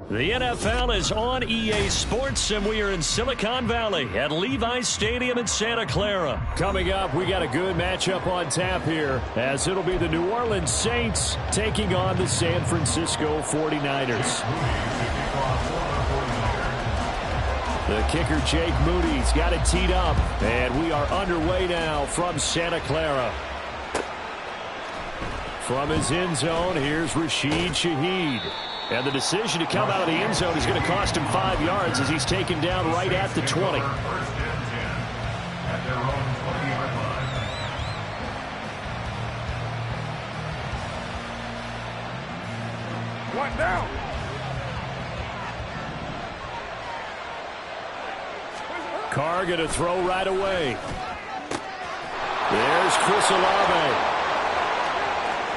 The NFL is on EA Sports, and we are in Silicon Valley at Levi's Stadium in Santa Clara. Coming up, we got a good matchup on tap here, as it'll be the New Orleans Saints taking on the San Francisco 49ers. The kicker, Jake Moody's got it teed up, and we are underway now from Santa Clara. From his end zone, here's Rashid Shaheed. And the decision to come out of the end zone is going to cost him 5 yards as he's taken down right at the 20. One down. Carr going to throw right away. There's Chris Olave.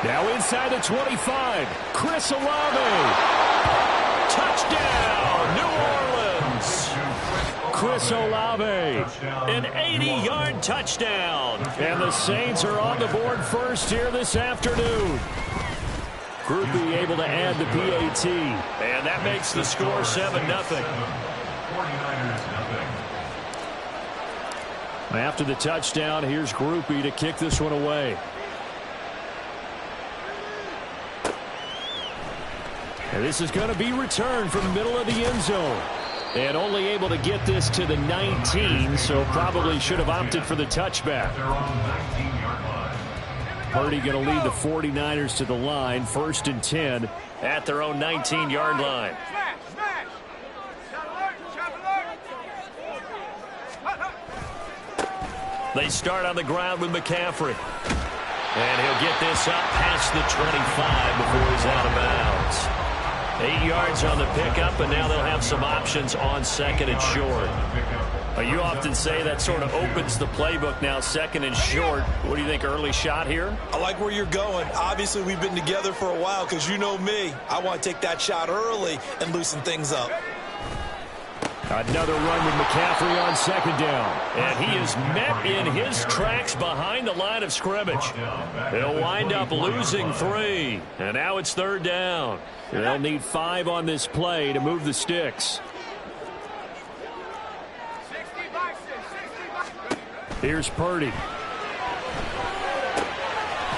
Now inside the 25, Chris Olave. Touchdown, New Orleans. Chris Olave. An 80-yard touchdown. And the Saints are on the board first here this afternoon. Groupie able to add the PAT. And that makes the score 7-0. After the touchdown, here's Groupie to kick this one away. And this is going to be returned from the middle of the end zone. And only able to get this to the 19, so probably should have opted for the touchback. Purdy going to lead the 49ers to the line, 1st and 10 at their own 19-yard line. They start on the ground with McCaffrey. And he'll get this up past the 25 before he's out of bounds. 8 yards on the pickup, and now they'll have some options on 2nd and short. You often say that sort of opens the playbook now, 2nd and short. What do you think, early shot here? I like where you're going. Obviously, we've been together for a while because you know me. I want to take that shot early and loosen things up. Another run with McCaffrey on 2nd down. And he is met in his tracks behind the line of scrimmage. He'll wind up losing 3. And now it's 3rd down. They'll need 5 on this play to move the sticks. Here's Purdy.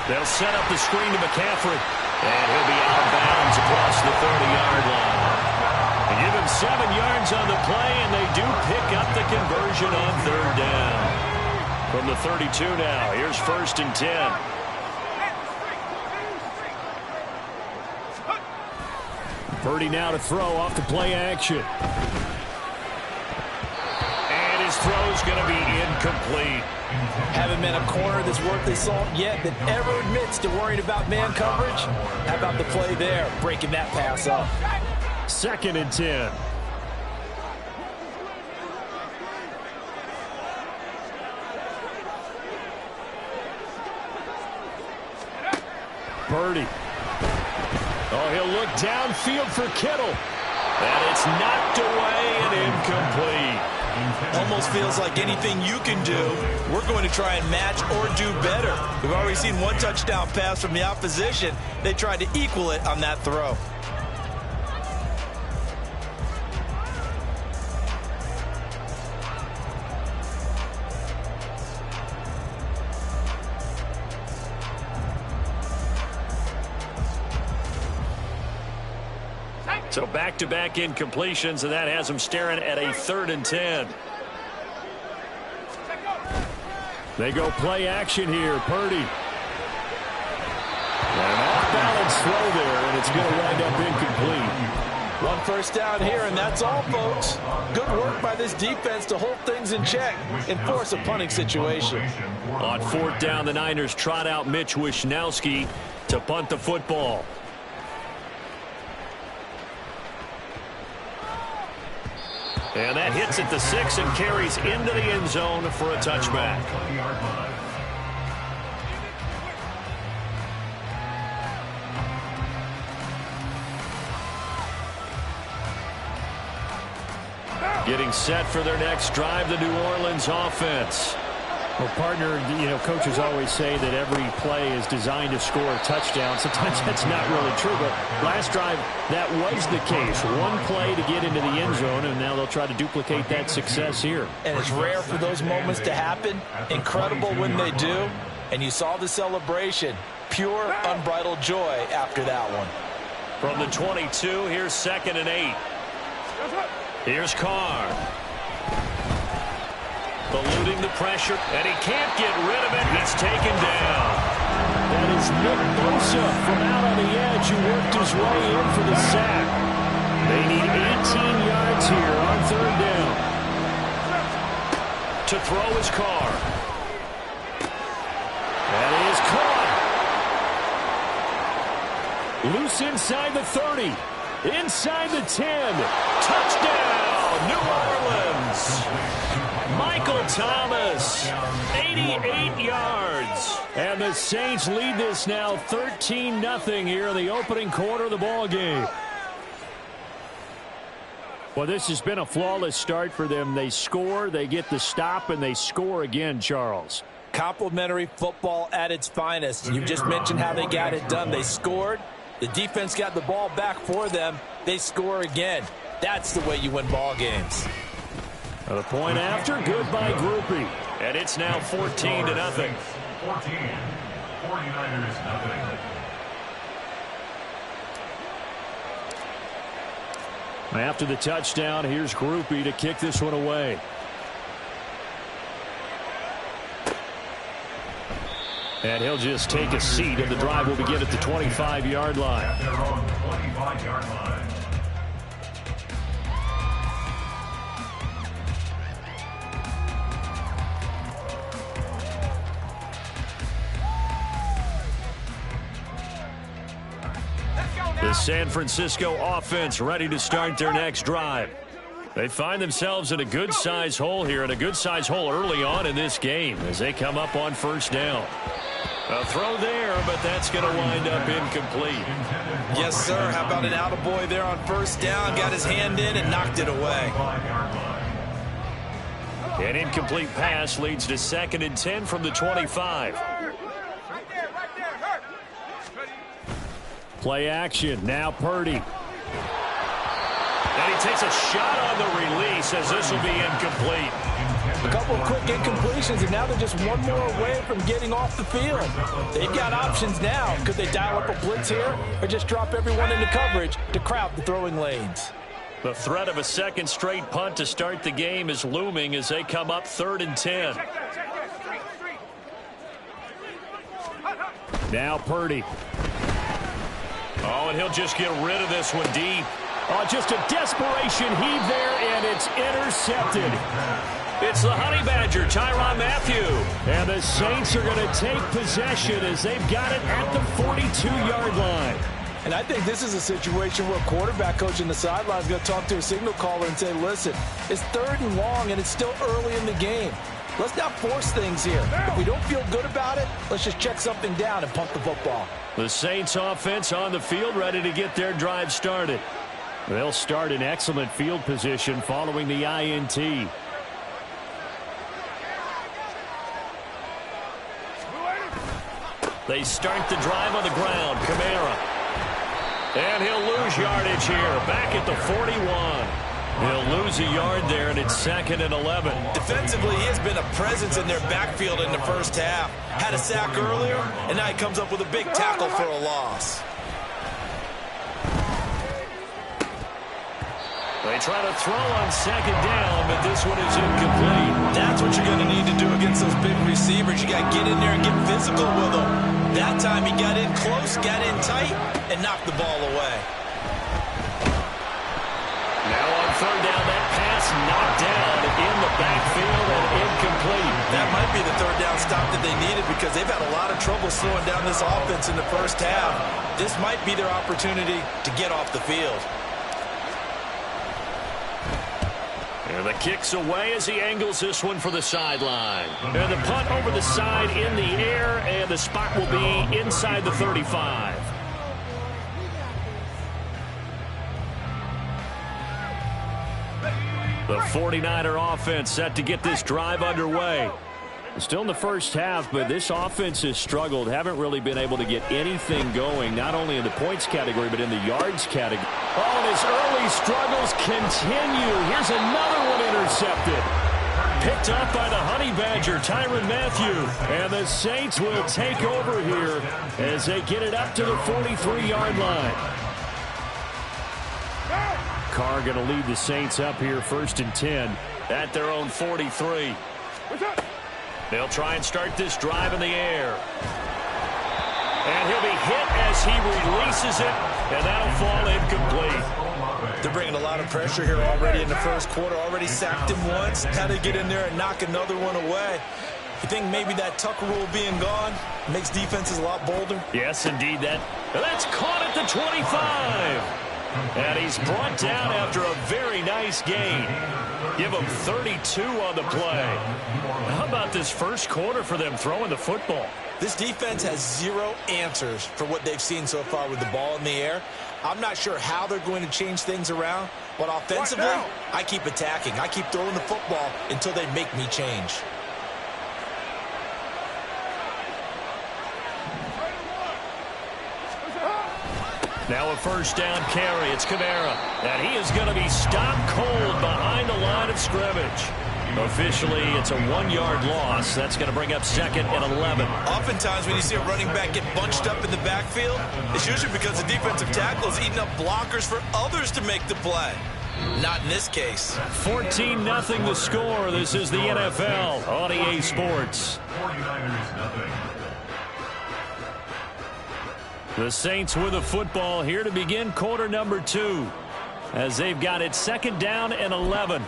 They'll set up the screen to McCaffrey. And he'll be out of bounds across the 30-yard line. They give him 7 yards on the play, and they do pick up the conversion on 3rd down. From the 32 now, here's 1st and 10. Purdy now to throw off the play action. And his throw's going to be incomplete. Haven't met a corner that's worth his salt yet that ever admits to worrying about man coverage. How about the play there, breaking that pass up? 2nd and 10. Purdy. Oh, he'll look downfield for Kittle. And it's knocked away and incomplete. Almost feels like anything you can do, we're going to try and match or do better. We've already seen one touchdown pass from the opposition. They tried to equal it on that throw. So back-to-back incompletions, and that has them staring at a 3rd and 10. They go play action here. Purdy. An off-balance throw there, and it's going to wind up incomplete. 1 first down here, and that's all, folks. Good work by this defense to hold things in check and force a punting situation. On 4th down, the Niners trot out Mitch Wishnowski to punt the football. And that hits at the 6 and carries into the end zone for a touchback. Getting set for their next drive, the New Orleans offense. Well, partner, coaches always say that every play is designed to score a touchdown. Sometimes that's not really true, but last drive, that was the case. One play to get into the end zone, and now they'll try to duplicate that success here. And it's rare for those moments to happen. Incredible when they do. And you saw the celebration. Pure, unbridled joy after that one. From the 22, here's 2nd and 8. Here's Carr. Eluding the pressure, and he can't get rid of it. He's taken down. That is Nick Bosa from out on the edge who worked his way in for the sack. They need 18 yards here on 3rd down. To throw is Carr. That is caught. Loose inside the 30. Inside the 10. Touchdown, New Orleans. Michael Thomas, 88 yards. And the Saints lead this now 13-0 here in the opening quarter of the ball game. Well, this has been a flawless start for them. They score, they get the stop, and they score again, Charles. Complimentary football at its finest. You just mentioned how they got it done. They scored. The defense got the ball back for them. They score again. That's the way you win ball games. A point after, good by Groupie. And it's now 14-0. 14. 49ers, nothing. After the touchdown, here's Groupie to kick this one away. And he'll just take a seat, and the drive will begin at the 25-yard line. At their own 25-yard line. The San Francisco offense ready to start their next drive. They find themselves in a good-sized hole here, and a good-sized hole early on in this game as they come up on 1st down. A throw there, but that's going to wind up incomplete. Yes, sir. How about an attaboy there on 1st down? Got his hand in and knocked it away. An incomplete pass leads to 2nd and 10 from the 25. Play action. Now Purdy. And he takes a shot on the release as this will be incomplete. A couple of quick incompletions, and now they're just one more away from getting off the field. They've got options now. Could they dial up a blitz here or just drop everyone into coverage to crowd the throwing lanes? The threat of a 2nd straight punt to start the game is looming as they come up 3rd and 10. Now Purdy. Oh, and he'll just get rid of this one deep. Oh, just a desperation heave there, and it's intercepted. It's the Honey Badger, Tyrann Mathieu. And the Saints are going to take possession as they've got it at the 42-yard line. And I think this is a situation where a quarterback coach in the sideline is going to talk to a signal caller and say, listen, it's 3rd and long, and it's still early in the game. Let's not force things here. If we don't feel good about it, let's just check something down and pump the football. The Saints offense on the field ready to get their drive started. They'll start in excellent field position following the INT. They start the drive on the ground. Kamara. And he'll lose yardage here. Back at the 41. He'll lose a yard there, and it's 2nd and 11. Defensively, he has been a presence in their backfield in the 1st half. Had a sack earlier, and now he comes up with a big tackle for a loss. They try to throw on 2nd down, but this one is incomplete. That's what you're going to need to do against those big receivers. You got to get in there and get physical with them. That time he got in close, got in tight, and knocked the ball away. Now on 3rd down, that pass knocked down in the backfield and incomplete. That might be the 3rd down stop that they needed because they've had a lot of trouble slowing down this offense in the 1st half. This might be their opportunity to get off the field. And the kick's away as he angles this one for the sideline. And the punt over the side in the air, and the spot will be inside the 35. The 49er offense set to get this drive underway. Still in the first half, but this offense has struggled. Haven't really been able to get anything going, not only in the points category, but in the yards category. Oh, and his early struggles continue. Here's another one intercepted. Picked up by the Honey Badger, Tyrann Mathieu. And the Saints will take over here as they get it up to the 43-yard line. Carr going to lead the Saints up here, 1st and 10. At their own 43. They'll try and start this drive in the air. And he'll be hit as he releases it, and that'll fall incomplete. They're bringing a lot of pressure here already in the first quarter. Already sacked him once. Had to get in there and knock another one away. You think maybe that Tucker rule being gone makes defenses a lot bolder? Yes, indeed. That's caught at the 25. And he's brought down after a very nice gain. Give him 32 on the play. How about this first quarter for them throwing the football? This defense has zero answers for what they've seen so far with the ball in the air. I'm not sure how they're going to change things around, but offensively, I keep attacking. I keep throwing the football until they make me change. Now a first down carry. It's Kamara. And he is going to be stopped cold behind the line of scrimmage. Officially, it's a 1-yard loss. That's going to bring up 2nd and 11. Oftentimes when you see a running back get bunched up in the backfield, it's usually because the defensive tackle is eating up blockers for others to make the play. Not in this case. 14-0 the score. This is the NFL on EA Sports. 49ers nothing. The Saints with the football here to begin quarter number 2 as they've got it 2nd down and 11.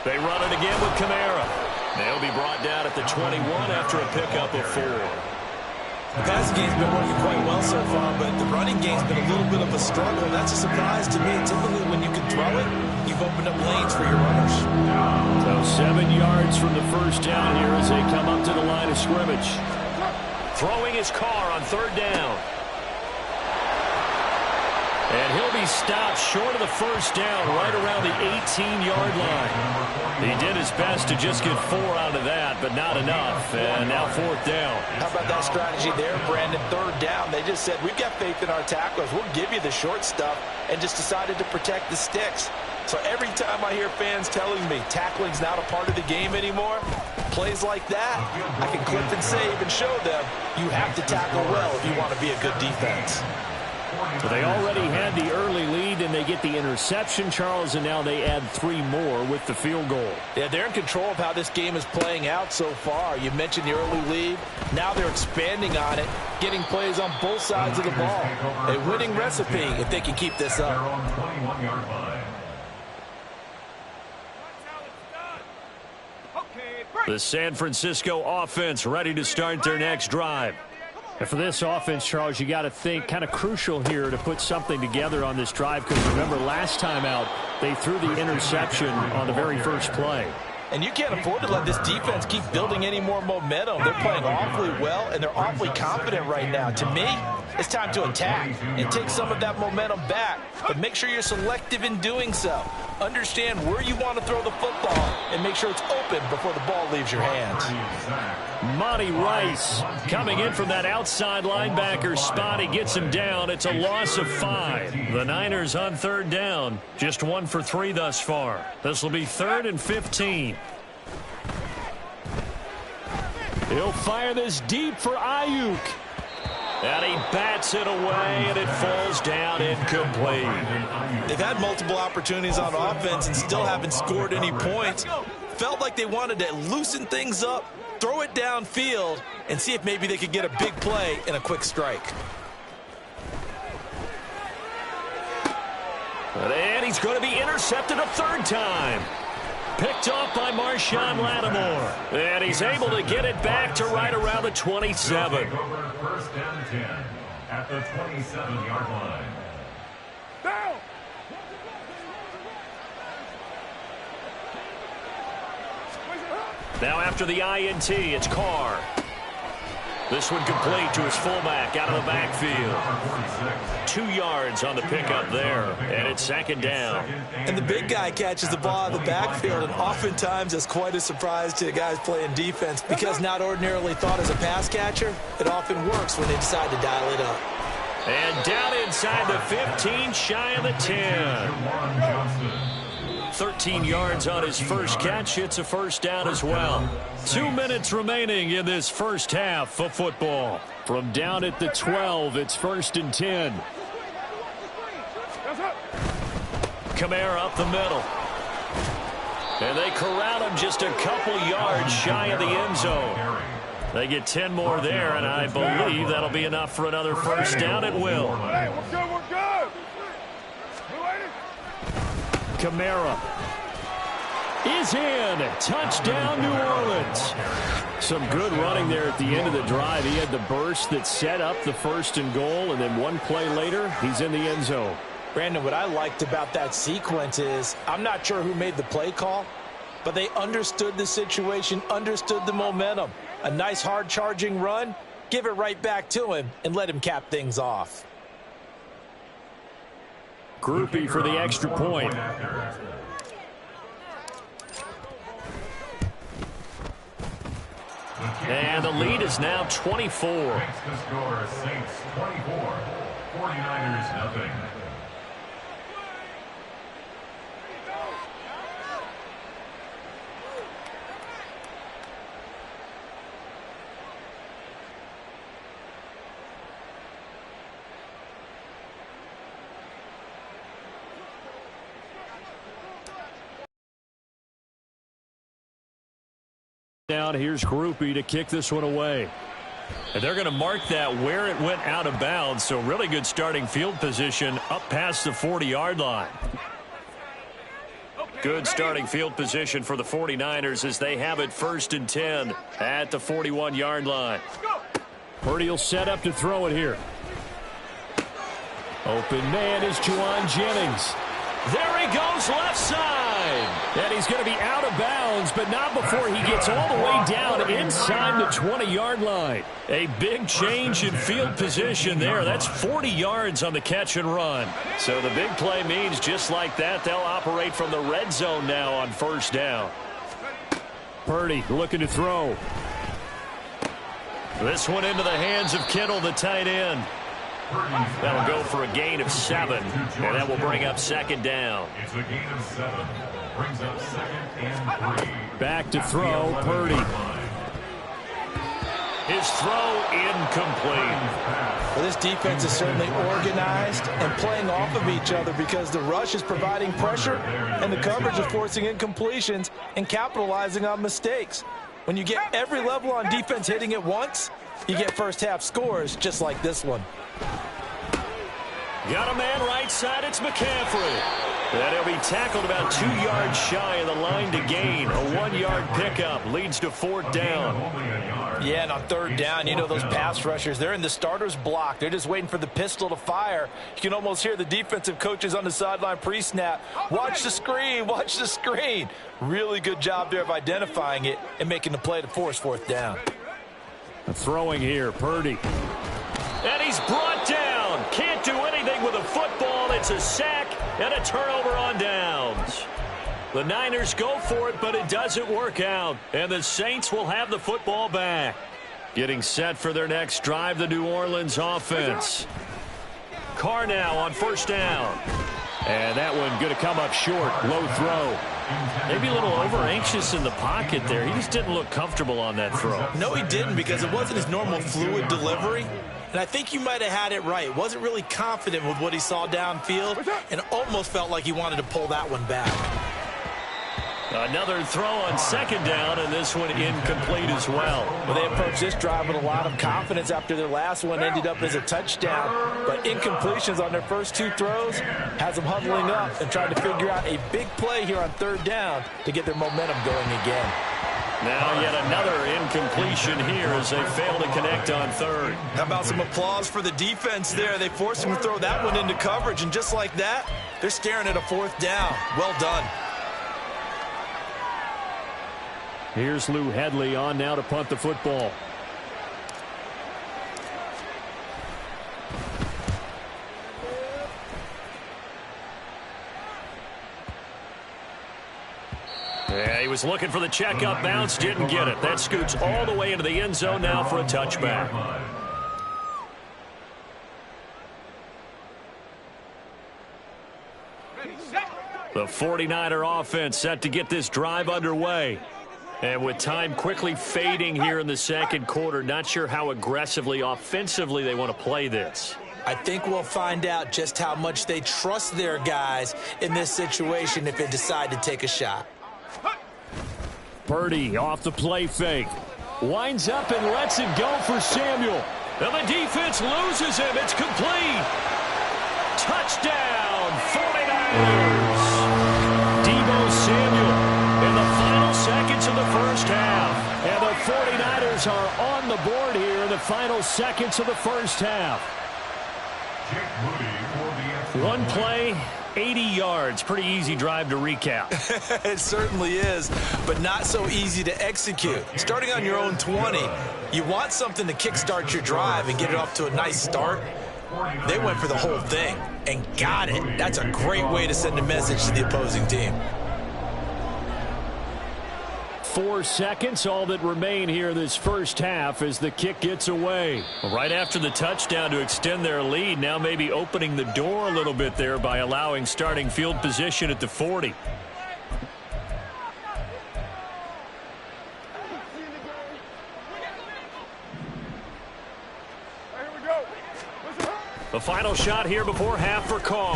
They run it again with Kamara. They'll be brought down at the 21 after a pickup of 4. The passing game's been working quite well so far, but the running game's been a little bit of a struggle. That's a surprise to me. Typically, when you can throw it, you've opened up lanes for your runners. So 7 yards from the first down here as they come up to the line of scrimmage. Throwing his Carr on 3rd down. And he'll be stopped short of the first down right around the 18-yard line. He did his best to just get 4 out of that, but not enough. And now 4th down. How about that strategy there, Brandon? 3rd down. They just said, we've got faith in our tacklers. We'll give you the short stuff, and just decided to protect the sticks. So every time I hear fans telling me tackling's not a part of the game anymore, plays like that, I can clip and save and show them you have to tackle well if you want to be a good defense. So they already had the early lead, and they get the interception, Charles, and now they add 3 more with the field goal. Yeah, they're in control of how this game is playing out so far. You mentioned the early lead. Now they're expanding on it, getting plays on both sides of the ball. A winning recipe if they can keep this up. The San Francisco offense ready to start their next drive. And for this offense, Charles, you got to think kind of crucial here to put something together on this drive, because remember last time out they threw the interception on the very first play. And you can't afford to let this defense keep building any more momentum. They're playing awfully well, and they're awfully confident right now. To me, it's time to attack and take some of that momentum back. But make sure you're selective in doing so. Understand where you want to throw the football and make sure it's open before the ball leaves your hands. Monty Rice coming in from that outside linebacker spot. He gets him down. It's a loss of 5. The Niners on 3rd down. Just 1 for 3 thus far. This will be 3rd and 15. He'll fire this deep for Ayuk. And he bats it away, and it falls down incomplete. They've had multiple opportunities on offense and still haven't scored any points. Felt like they wanted to loosen things up, throw it downfield, and see if maybe they could get a big play and a quick strike. And he's going to be intercepted a 3rd time. Picked off by Marshawn Lattimore. And he's able to get it back to right around the 27. First down 10 at the 27-yard line. Now after the INT, it's Carr. This one complete to his fullback out of the backfield. 2 yards on the pickup there, and it's second down. And the big guy catches the ball out of the backfield, and oftentimes it's quite a surprise to the guys playing defense because not ordinarily thought as a pass catcher, it often works when they decide to dial it up. And down inside the 15, shy of the 10. 13 yards on his first catch. It's a first down as well. 2 minutes remaining in this first half of football. From down at the 12, it's 1st and 10. Kamara up the middle. And they corral him just a couple yards shy of the end zone. They get 10 more there, and I believe that'll be enough for another first down. It will. Hey, we're good, we're good. Kamara is in. Touchdown, New Orleans. Some good running there at the end of the drive. He had the burst that set up the 1st and goal, and then one play later, he's in the end zone. Brandon, what I liked about that sequence is I'm not sure who made the play call, but they understood the situation, understood the momentum. A nice hard-charging run, give it right back to him, and let him cap things off. Groupie for the extra point. And the lead is now 24. Makes the score Saints 24, 49ers nothing. Down, here's Groupie to kick this one away. And they're going to mark that where it went out of bounds, so really good starting field position up past the 40-yard line. Good starting field position for the 49ers as they have it 1st and 10 at the 41-yard line. Purdy will set up to throw it here. Open man is Juwan Jennings. There he goes left side. And he's going to be out of bounds, but not before he gets all the way down inside the 20-yard line. A big change in field position there. That's 40 yards on the catch and run. So the big play means just like that, they'll operate from the red zone now on 1st down. Purdy looking to throw. This one into the hands of Kittle, the tight end. That'll go for a gain of 7, and that will bring up 2nd down. It's a gain of 7. Brings up 2nd and 3. Back to throw, Purdy. His throw incomplete. Well, this defense is certainly organized and playing off of each other because the rush is providing pressure and the coverage is forcing incompletions and capitalizing on mistakes. When you get every level on defense hitting at once, you get first half scores just like this one. Got a man right side, it's McCaffrey. And he'll be tackled about 2 yards shy of the line to gain. A 1-yard pickup leads to 4th down. Yeah, and on 3rd down, you know those pass rushers, they're in the starter's block. They're just waiting for the pistol to fire. You can almost hear the defensive coaches on the sideline pre-snap. Watch the screen, watch the screen. Really good job there of identifying it and making the play to force 4th down. Throwing here, Purdy. And he's brought down. Can't do anything with a football. It's a sack and a turnover on downs. The Niners go for it, but it doesn't work out. And the Saints will have the football back. Getting set for their next drive, the New Orleans offense. Carr now on 1st down. And that one going to come up short. Low throw. Maybe a little over-anxious in the pocket there. He just didn't look comfortable on that throw. No, he didn't because it wasn't his normal fluid delivery. And I think you might have had it right. Wasn't really confident with what he saw downfield and almost felt like he wanted to pull that one back. Another throw on 2nd down, and this one incomplete as well. Well, they approached this drive with a lot of confidence after their last one ended up as a touchdown. But incompletions on their first 2 throws has them huddling up and trying to figure out a big play here on 3rd down to get their momentum going again. Now yet another incompletion here as they fail to connect on 3rd. How about some applause for the defense there? They forced him to throw that one into coverage, and just like that, they're staring at a 4th down. Well done. Here's Lou Headley on now to punt the football. Yeah, he was looking for the check-up bounce, didn't get it. That scoots all the way into the end zone now for a touchback. The 49er offense set to get this drive underway. And with time quickly fading here in the second quarter, not sure how aggressively, offensively they want to play this. I think we'll find out just how much they trust their guys in this situation if they decide to take a shot. Purdy off the play fake. Winds up and lets it go for Samuel. And the defense loses him. It's complete. Touchdown, 49ers. Deebo Samuel in the final seconds of the first half. And the 49ers are on the board here in the final seconds of the first half. One play, 80 yards. Pretty easy drive to recap. It certainly is, but not so easy to execute. Starting on your own 20, you want something to kickstart your drive and get it off to a nice start. They went for the whole thing and got it. That's a great way to send a message to the opposing team. 4 seconds, all that remain here in this first half as the kick gets away. Right after the touchdown to extend their lead, now maybe opening the door a little bit there by allowing starting field position at the 40. The final shot here before half for Carr.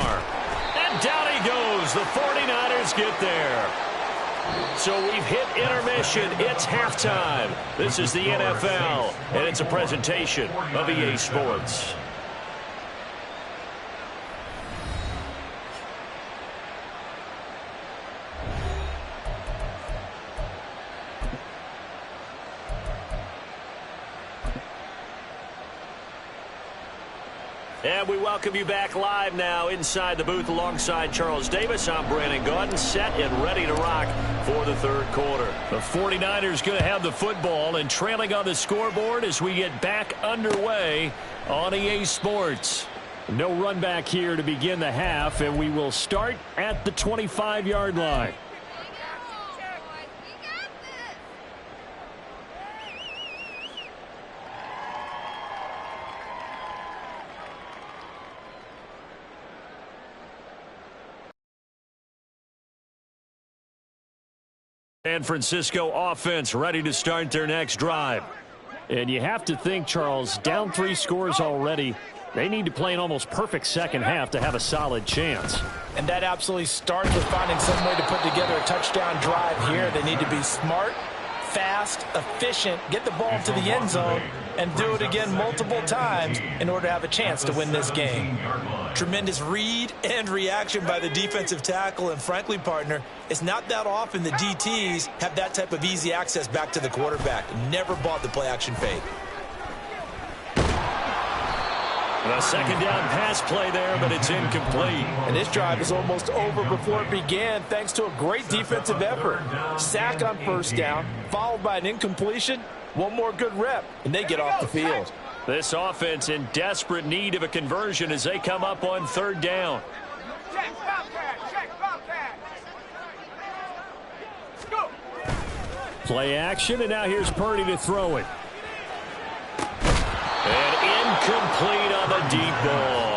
And down he goes. The 49ers get there. So we've hit intermission. It's halftime. This is the NFL, and it's a presentation of EA Sports. And we welcome you back live now inside the booth alongside Charles Davis. I'm Brandon Gaudin, set and ready to rock for the third quarter. The 49ers going to have the football and trailing on the scoreboard as we get back underway on EA Sports. No run back here to begin the half, and we will start at the 25-yard line. San Francisco offense ready to start their next drive. And you have to think, Charles, down 3 scores already. They need to play an almost perfect second half to have a solid chance. And that absolutely starts with finding some way to put together a touchdown drive here. They need to be smart, fast, efficient, get the ball to the end zone, and do it again multiple times in order to have a chance to win this game. Tremendous read and reaction by the defensive tackle, and frankly, partner, it's not that often the DTs have that type of easy access back to the quarterback. Never bought the play-action fake. A second down pass play there, but it's incomplete. And this drive is almost over before it began thanks to a great defensive effort. Sack on first down, followed by an incompletion. One more good rep, and they get off the field. This offense in desperate need of a conversion as they come up on third down. Play action, and now here's Purdy to throw it. And incomplete on the deep ball.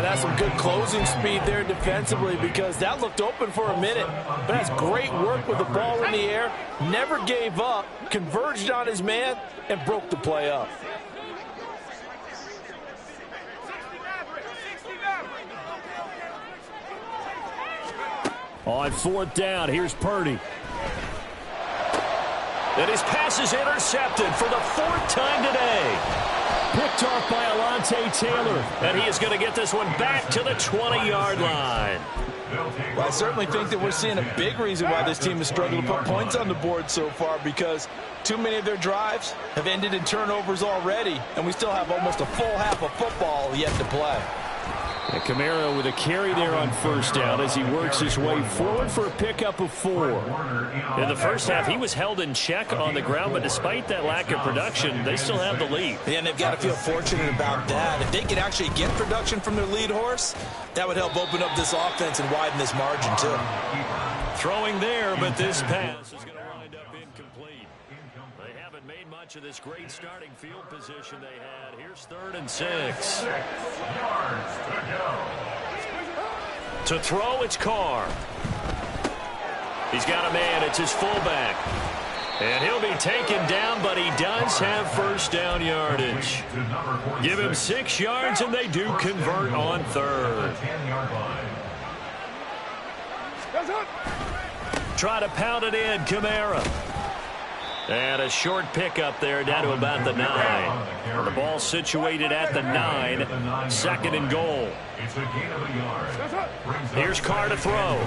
That's some good closing speed there defensively because that looked open for a minute. But that's great work with the ball in the air. Never gave up, converged on his man, and broke the play up. On fourth down, here's Purdy. And his pass is intercepted for the 4th time today. Picked off by Alontae Taylor. And he is going to get this one back to the 20-yard line. Well, I certainly think that we're seeing a big reason why this team has struggled to put points on the board so far, because too many of their drives have ended in turnovers already, and we still have almost a full half of football yet to play. And Kamara with a carry there on first down as he works his way forward for a pickup of 4. In the first half, he was held in check on the ground, but despite that lack of production, they still have the lead. Yeah, and they've got to feel fortunate about that. If they can actually get production from their lead horse, that would help open up this offense and widen this margin, too. Throwing there, but this pass is going to wind up incomplete. They haven't made much of this great starting field position they had. Here's 3rd and 6. To throw, it's Carr. He's got a man. It's his fullback. And he'll be taken down, but he does have first down yardage. Give him 6 yards, and they do convert on 3rd. Try to pound it in, Kamara. And a short pickup there down to about the 9. The ball situated at the 9. 2nd and goal. Here's Carr to throw.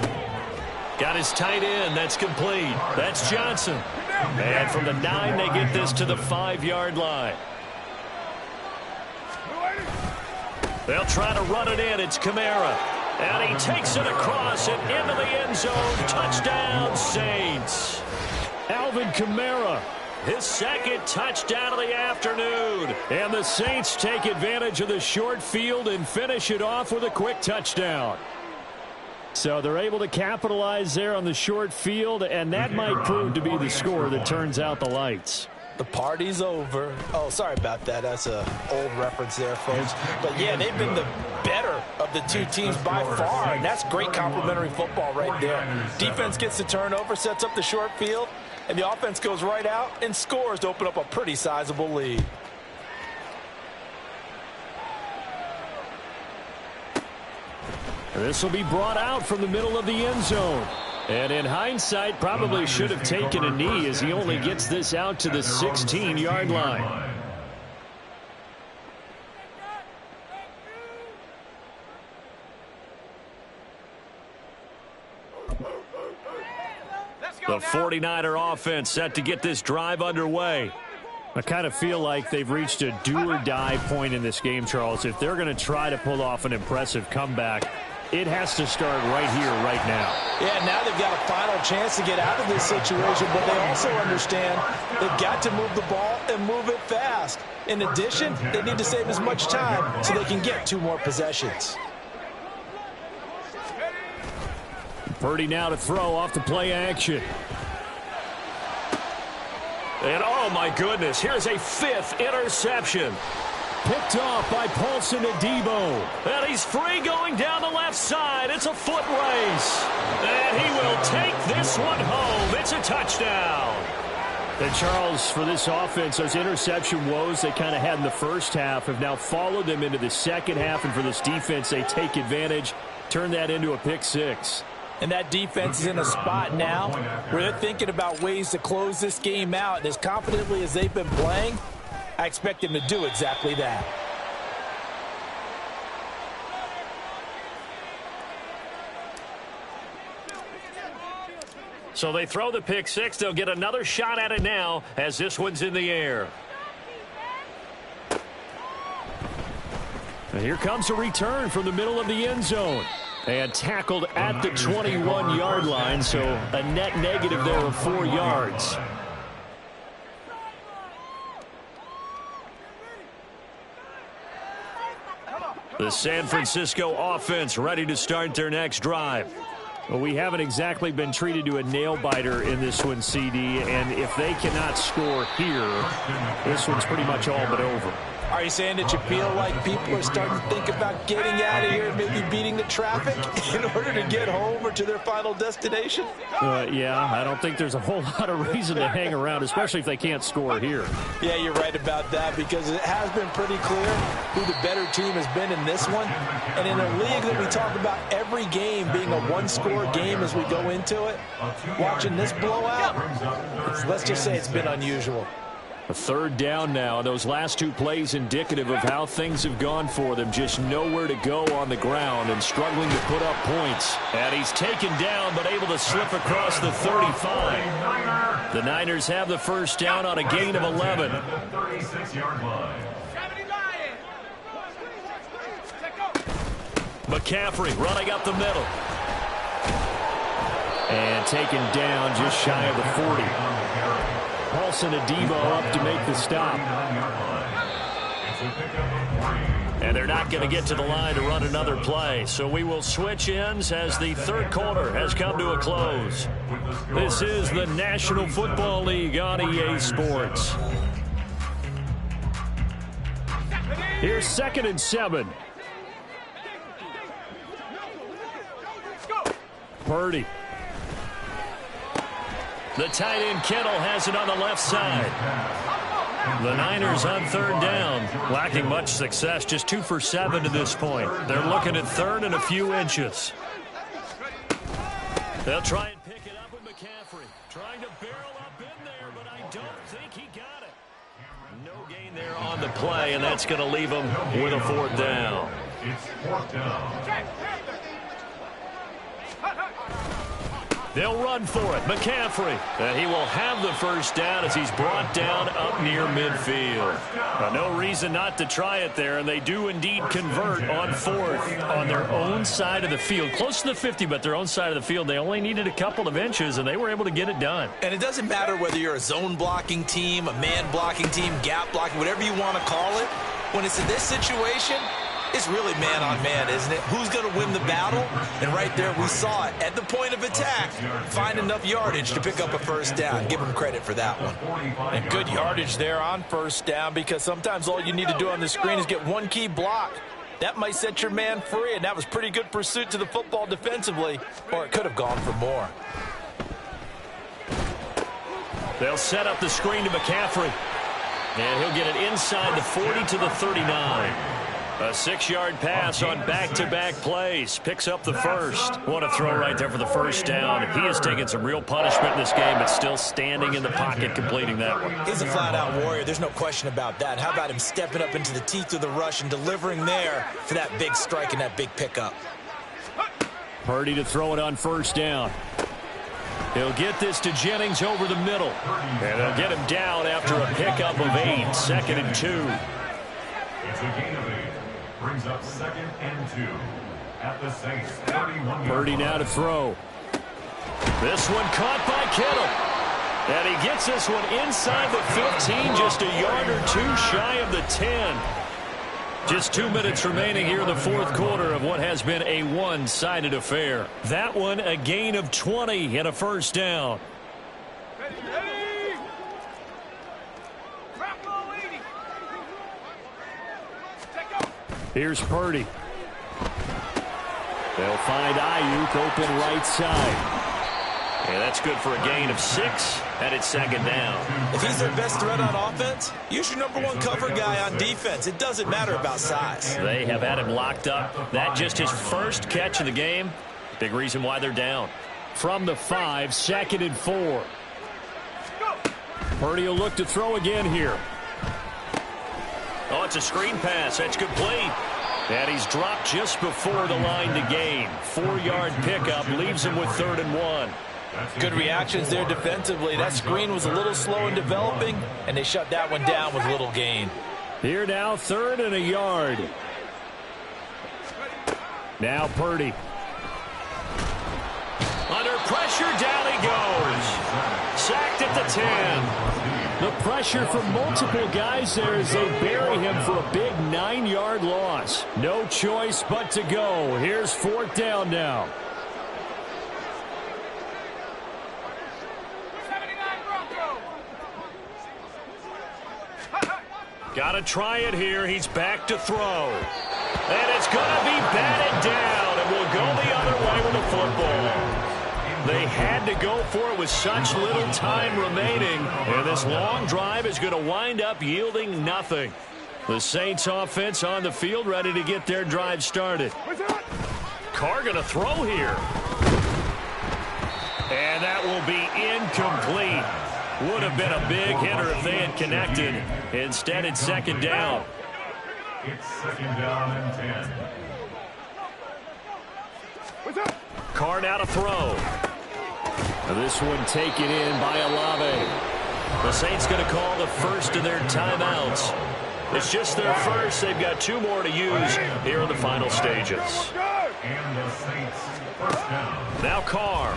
Got his tight end. That's complete. That's Johnson. And from the 9, they get this to the 5-yard line. They'll try to run it in. It's Kamara. And he takes it across and into the end zone. Touchdown, Saints. Alvin Kamara, his 2nd touchdown of the afternoon. And the Saints take advantage of the short field and finish it off with a quick touchdown. So they're able to capitalize there on the short field, and that might prove to be the score that turns out the lights. The party's over. Oh, sorry about that. That's an old reference there, folks. But, yeah, they've been the better of the two teams by far, and that's great complimentary football right there. Defense gets the turnover, sets up the short field, and the offense goes right out and scores to open up a pretty sizable lead. This will be brought out from the middle of the end zone. And in hindsight, probably should have taken a knee as he only gets this out to the 16-yard line. The 49er offense set to get this drive underway. I kind of feel like they've reached a do-or-die point in this game, Charles. If they're going to try to pull off an impressive comeback, it has to start right here, right now. Yeah, now they've got a final chance to get out of this situation, but they also understand they've got to move the ball and move it fast. In addition, they need to save as much time so they can get 2 more possessions. Purdy now to throw off the play action. And, oh, my goodness, here's a 5th interception. Picked off by Paulson Adebo. And he's free going down the left side. It's a foot race. And he will take this one home. It's a touchdown. And Charles, for this offense, those interception woes they kind of had in the first half have now followed them into the second half. And for this defense, they take advantage, turn that into a pick 6. And that defense is in a spot now where they're thinking about ways to close this game out. And as confidently as they've been playing, I expect them to do exactly that. So they throw the pick 6. They'll get another shot at it now as this one's in the air. And here comes a return from the middle of the end zone. And tackled at the 21-yard line, so a net negative there of 4 yards. The San Francisco offense ready to start their next drive. Well, we haven't exactly been treated to a nail-biter in this one, CD, and if they cannot score here, this one's pretty much all but over. Are you saying that you feel like people are starting to think about getting out of here and maybe beating the traffic in order to get home or to their final destination? Yeah, I don't think there's a whole lot of reason to hang around, especially if they can't score here. Yeah, you're right about that because it has been pretty clear who the better team has been in this one. And in a league that we talk about every game being a one-score game as we go into it, watching this blowout, let's just say it's been unusual. A 3rd down now. Those last 2 plays indicative of how things have gone for them. Just nowhere to go on the ground and struggling to put up points. And he's taken down but able to slip across the 35. The Niners have the first down on a gain of 11. McCaffrey running up the middle. And taken down just shy of the 40. Paulson Adebo up to make the stop. And they're not going to get to the line to run another play. So we will switch ends as the third quarter has come to a close. This is the National Football League on EA Sports. Here's 2nd and 7. Purdy. The tight end Kittle has it on the left side. The Niners on 3rd down, lacking much success, just 2 for 7 to this point. They're looking at 3rd and a few inches. They'll try and pick it up with McCaffrey. Trying to barrel up in there, but I don't think he got it. No gain there on the play, and that's going to leave him with a 4th down. It's 4th down. They'll run for it. McCaffrey. And he will have the 1st down as he's brought down up near midfield. No reason not to try it there, and they do indeed convert on 4th on their own side of the field. Close to the 50, but their own side of the field. They only needed a couple of inches, and they were able to get it done. And it doesn't matter whether you're a zone blocking team, a man blocking team, gap blocking, whatever you want to call it. When it's in this situation, it's really man-on-man, isn't it? Who's going to win the battle? And right there, we saw it. At the point of attack, find enough yardage to pick up a 1st down. Give them credit for that one. And good yardage there on 1st down, because sometimes all you need to do on the screen is get one key block. That might set your man free, and that was pretty good pursuit to the football defensively, or it could have gone for more. They'll set up the screen to McCaffrey. And he'll get it inside the 40 to the 39. A 6-yard pass on back-to-back plays. Picks up the 1st. What a throw right there for the 1st down. He has taken some real punishment in this game, but still standing in the pocket completing that one. He's a flat-out warrior. There's no question about that. How about him stepping up into the teeth of the rush and delivering there for that big strike and that big pickup? Purdy to throw it on 1st down. He'll get this to Jennings over the middle. And they'll get him down after a pickup of 8. 2nd and 2. It's a gain of 8. Brings up 2nd and 2 at the Saints 31. Purdy now to throw. This one caught by Kittle. And he gets this one inside the 15, just a yard or 2 shy of the 10. Just 2 minutes remaining here in the 4th quarter of what has been a one-sided affair. That one a gain of 20 and a 1st down. Here's Purdy. They'll find Ayuk open right side. And that's good for a gain of 6, and it's 2nd down. If he's their best threat on offense, use your #1 cover guy on defense. It doesn't matter about size. They have had him locked up. That just his 1st catch of the game. Big reason why they're down. From the 5, 2nd and 4. Purdy will look to throw again here. Oh, it's a screen pass. That's complete. And he's dropped just before the line to gain. 4-yard pickup leaves him with 3rd and 1. Good reactions there defensively. That screen was a little slow in developing, and they shut that one down with little gain. Here now, 3rd and a yard. Now Purdy. Under pressure, down he goes. Sacked at the 10. The pressure from multiple guys there as they bury him for a big 9-yard loss. No choice but to go. Here's 4th down now. Got to try it here. He's back to throw. And it's going to be batted down, and we'll go the other way with the football. They had to go for it with such little time remaining, and this long drive is going to wind up yielding nothing. The Saints offense on the field ready to get their drive started. Carr going to throw here. And that will be incomplete. Would have been a big hitter if they had connected. Instead, it's 2nd down. It's 2nd down and 10. Carr now to throw. This one taken in by Olave. The Saints going to call the first of their timeouts. It's just their first. They've got 2 more to use here in the final stages. And the Saints first down. Now Carr.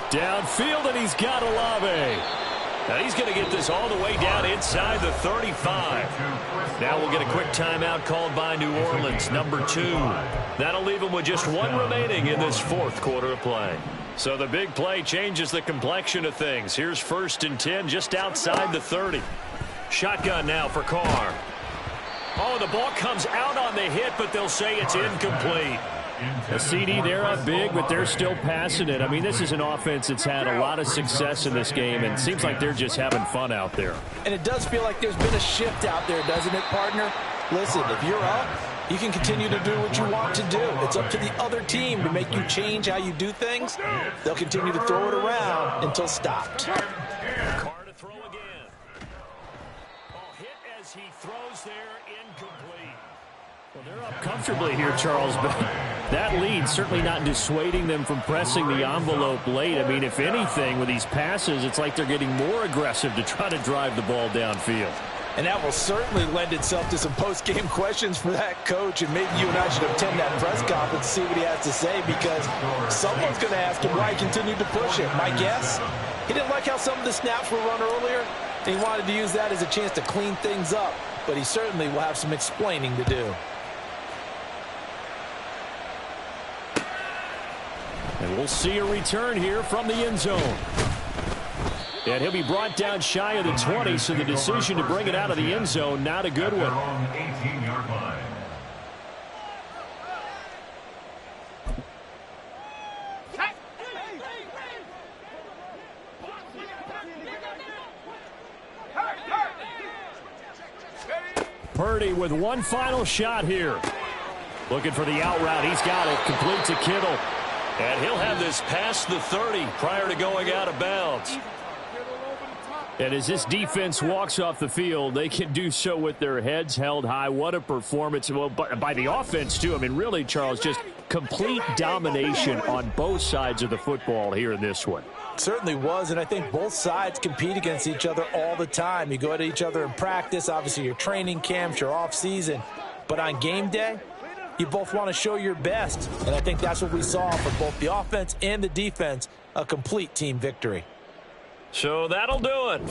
Downfield, and he's got Olave. Now he's going to get this all the way down inside the 35. Now we'll get a quick timeout called by New Orleans, number 2. That'll leave them with just 1 remaining in this 4th quarter of play. So the big play changes the complexion of things. Here's 1st and 10 just outside the 30. Shotgun now for Carr. Oh, the ball comes out on the hit, but they'll say it's incomplete. A CD, they're up big, but they're still passing it. I mean, this is an offense that's had a lot of success in this game, and it seems like they're just having fun out there. And it does feel like there's been a shift out there, doesn't it, partner? Listen, if you're up, you can continue to do what you want to do. It's up to the other team to make you change how you do things. They'll continue to throw it around until stopped. Carr to throw again. Oh, hit as he throws there, incomplete. Well, they're up comfortably here, Charles, but that lead certainly not dissuading them from pressing the envelope late. I mean, if anything, with these passes, it's like they're getting more aggressive to try to drive the ball downfield. And that will certainly lend itself to some post-game questions for that coach, and maybe you and I should attend that press conference to see what he has to say, because someone's going to ask him why he continued to push it. My guess, he didn't like how some of the snaps were run earlier, and he wanted to use that as a chance to clean things up, but he certainly will have some explaining to do. And we'll see a return here from the end zone. And he'll be brought down shy of the 20, so the decision to bring it out of the end zone, not a good one. 18-yard line. Purdy with one final shot here. Looking for the out route. He's got it. Complete to Kittle. And he'll have this past the 30 prior to going out of bounds. And as this defense walks off the field, they can do so with their heads held high. What a performance. Well, by the offense, too. I mean, really, Charles, just complete domination on both sides of the football here in this one. Certainly was, and I think both sides compete against each other all the time. You go at each other in practice, obviously your training camps, your off-season. But on game day, you both want to show your best. And I think that's what we saw from both the offense and the defense, a complete team victory. So that'll do it.